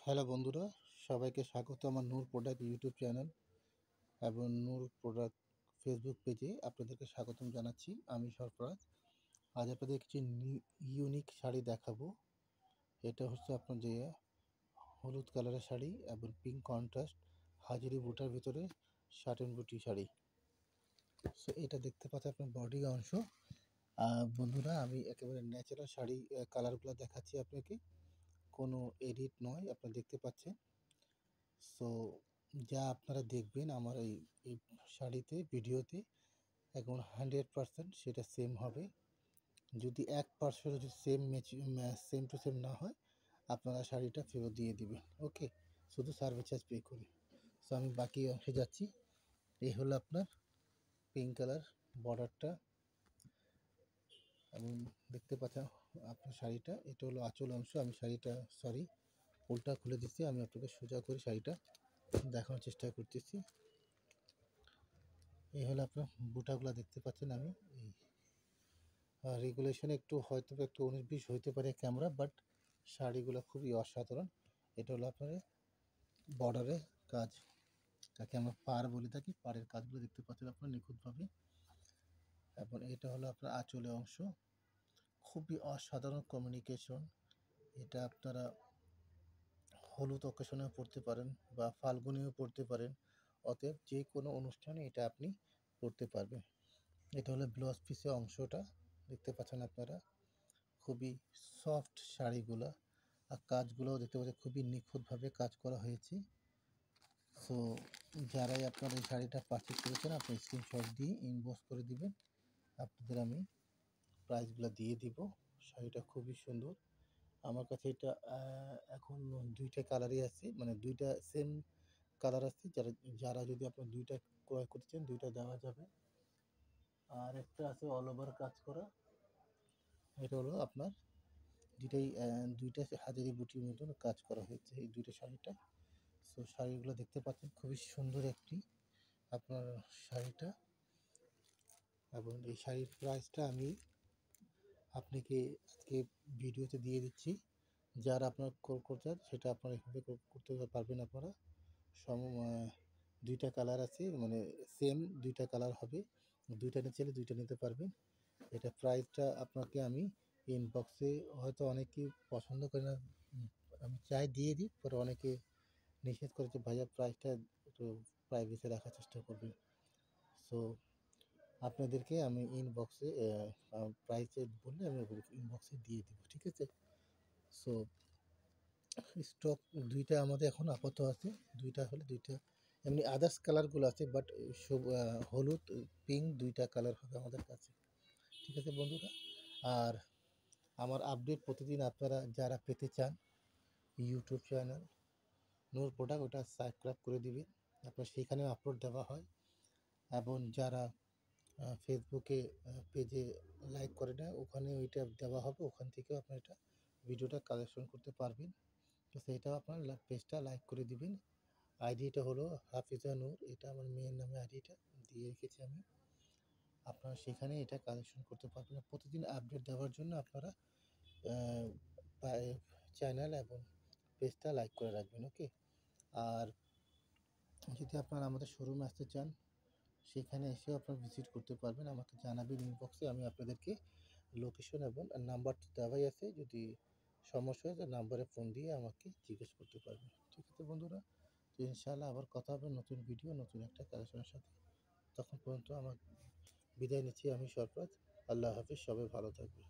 Hello বন্ধুরা, সবাইকে স্বাগত আমার নূর প্রোডাক্ট ইউটিউব চ্যানেল এবং নূর প্রোডাক্ট ফেসবুক পেজে আপনাদেরকে স্বাগতম জানাচ্ছি। আমি সরফরাজ। আজ আপনাদের কিছু ইউনিক শাড়ি দেখাবো। এটা হচ্ছে আপনার যে হলুদ কালারের শাড়ি এবং পিঙ্ক কন্ট্রাস্ট হাজারি বুটার ভিতরে শার্টেন বুটি শাড়ি। সো এটা দেখতে পাচ্ছেন আপনার বডি অংশ। বন্ধুরা, আমি একেবারে ন্যাচারাল শাড়ি কালারগুলো দেখাচ্ছি আপনাকে, কোনো এডিট নয়। আপনারা দেখতে পাচ্ছেন। সো যা আপনারা দেখবেন আমার এই শাড়িতে ভিডিওতে এখন 100% সেটা সেম হবে। যদি 1% যদি সেম টু সেম না হয়, আপনারা শাড়িটা ফেরত দিয়ে দিবেন। ওকে, শুধু সার্ভিস চার্জ পে করে। সো আমি বাকি অংশে যাচ্ছি। এই হলো আপনার পিঙ্ক কালার বর্ডারটা এবং দেখতে পাচ্ছেন আপনার শাড়িটা। এটা হলো আঁচল অংশ। আমি শাড়িটা উল্টা খুলে দিচ্ছি। আমি আপনাকে সোজা করে শাড়িটা দেখানোর চেষ্টা করতেছি। এই হলো আপনার বুটাগুলো দেখতে পাচ্ছেন। আমি এই রেগুলেশনে হয়তো একটু 19-20 হইতে পারে ক্যামেরা, বাট শাড়িগুলো খুবই অসাধারণ। এটা হলো আপনার বর্ডারের কাজ, যাকে আমরা পাড় বলে থাকি। পাড়ের কাজগুলো দেখতে পাচ্ছেন আপনার নিখুঁতভাবে। এবং এটা হলো আপনার আঁচলের অংশ, খুবই অসাধারণ কমিউনিকেশন। এটা আপনারা হলুদ অকেশনেও পরতে পারেন বা ফাল্গুনেও পরতে পারেন। অতএব যে কোনো অনুষ্ঠানে এটা আপনি পরতে পারবেন। এটা হলো ব্লাউজ পিসের অংশটা দেখতে পাচ্ছেন আপনারা। খুবই সফট শাড়িগুলা, আর কাজগুলোও দেখতে পাচ্ছেন খুবই নিখুঁতভাবে কাজ করা হয়েছে। সো যারাই আপনার এই শাড়িটা পারচেজ করেছেন, আপনি স্ক্রিনশট দিয়ে ইনবক্স করে দিবেন। আপনাদের আমি প্রাইসগুলো দিয়ে দিব। শাড়িটা খুবই সুন্দর। আমার কাছে এটা এখন 2টা কালারই আছে, মানে 2টা সেম কালার আছে। যারা যদি আপনার 2টা ক্রয় করছেন, 2টা দেওয়া যাবে। আর একটা আছে অল ওভার কাজ করা। এটা হলো আপনার দুইটা হাজারি বুটির মতন কাজ করা হয়েছে এই 2টা শাড়িটা। সো শাড়িগুলো দেখতে পাচ্ছেন, খুবই সুন্দর একটি আপনার শাড়িটা। এবং এই শাড়ির প্রাইসটা আমি আপনাকে আজকে ভিডিওতে দিয়ে দিচ্ছি। যারা আপনার করতে চান সেটা আপনারা এভাবে করতে পারবেন। আপনারা 2টা কালার আছে, মানে সেম 2টা কালার হবে। 2টা নিতে চাইলে 2টা নিতে পারবেন। এটা প্রাইসটা আপনাকে আমি ইনবক্সে, হয়তো অনেকে পছন্দ করে না, আমি চাই দিয়ে দিই, পরে অনেকে নিষেধ করেছে ভাইয়া প্রাইসটা একটু প্রাইভেসি রাখার চেষ্টা করবেন। সো আপনাদেরকে আমি ইনবক্সে প্রাইসে বললে আমি ইনবক্সে দিয়ে দেবো, ঠিক আছে? সো স্টক 2টা আমাদের এখন আপাতত আছে। 2টা হলে 2টা, এমনি আদার্স কালারগুলো আছে, বাট সব হলুদ পিঙ্ক 2টা কালার হবে আমাদের কাছে, ঠিক আছে বন্ধুরা? আর আমার আপডেট প্রতিদিন আপনারা যারা পেতে চান, ইউটিউব চ্যানেল নূর প্রোডাক্ট ওটা সাবস্ক্রাইব করে দিবেন। আপনার সেখানেও আপলোড দেওয়া হয়। এবং যারা ফেসবুকে পেজে লাইক করে না, ওখানে ওইটা দেওয়া হবে। ওখান থেকেও আপনার এটা ভিডিওটা কালেকশন করতে পারবেন। তো সেইটাও আপনার পেজটা লাইক করে দিবেন। আইডিটা হলো হাফিজা নূর। এটা আমার মেয়ের নামে আইডিটা দিয়ে রেখেছি আমি। আপনারা সেখানে এটা কালেকশন করতে পারবেন। প্রতিদিন আপডেট দেওয়ার জন্য আপনারা চ্যানেল এবং পেজটা লাইক করে রাখবেন। ওকে। আর যদি আপনারা আমাদের শোরুমে আসতে চান, সেখানে এসেও আপনারা ভিজিট করতে পারবেন। আমাকে জানাবেন ইনবক্সে। আমি আপনাদেরকে লোকেশন এবং নাম্বার তো দেওয়াই আছে। যদি সমস্যা হয়, তো নাম্বারে ফোন দিয়ে আমাকে জিজ্ঞেস করতে পারবেন, ঠিক আছে বন্ধুরা? তো ইনশাআল্লাহ আবার কথা হবে নতুন ভিডিও, নতুন একটা কালেকশনের সাথে। তখন পর্যন্ত আমার বিদায় নিচ্ছি। আমি সরফরাজ। আল্লাহ হাফিজ। সবাই ভালো থাকবে।